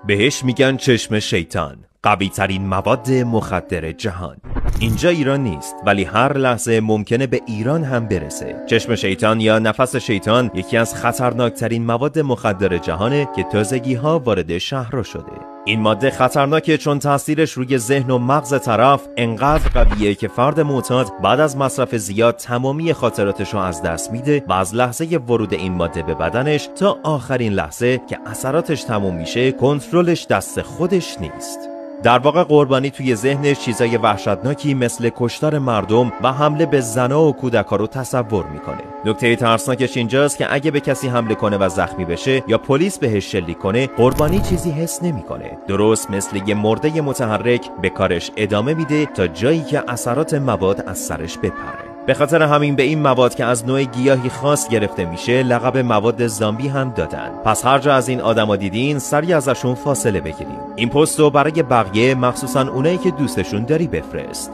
بهش میگن چشم شیطان، قوی ترین مواد مخدر جهان. اینجا ایران نیست، ولی هر لحظه ممکنه به ایران هم برسه. چشم شیطان یا نفس شیطان یکی از خطرناکترین مواد مخدر جهانه که تازگی‌ها وارد شهر شده. این ماده خطرناکه چون تاثیرش روی ذهن و مغز طرف انقدر قویه که فرد معتاد بعد از مصرف زیاد تمامی خاطراتش رو از دست میده و از لحظه ورود این ماده به بدنش تا آخرین لحظه که اثراتش تموم میشه کنترلش دست خودش نیست. در واقع قربانی توی ذهنش چیزای وحشتناکی مثل کشتار مردم و حمله به زنا و کودکا رو تصور میکنه. نکته ترسناکش اینجاست که اگه به کسی حمله کنه و زخمی بشه یا پلیس بهش شلیک کنه، قربانی چیزی حس نمیکنه. درست مثل یه مرده متحرک به کارش ادامه میده تا جایی که اثرات مواد از سرش بپره. به خاطر همین به این مواد که از نوع گیاهی خاص گرفته میشه لقب مواد زامبی هم دادن. پس هر جا از این آدما دیدین سریع ازشون فاصله بگیرین. این پست رو برای بقیه، مخصوصا اونایی که دوستشون داری، بفرست.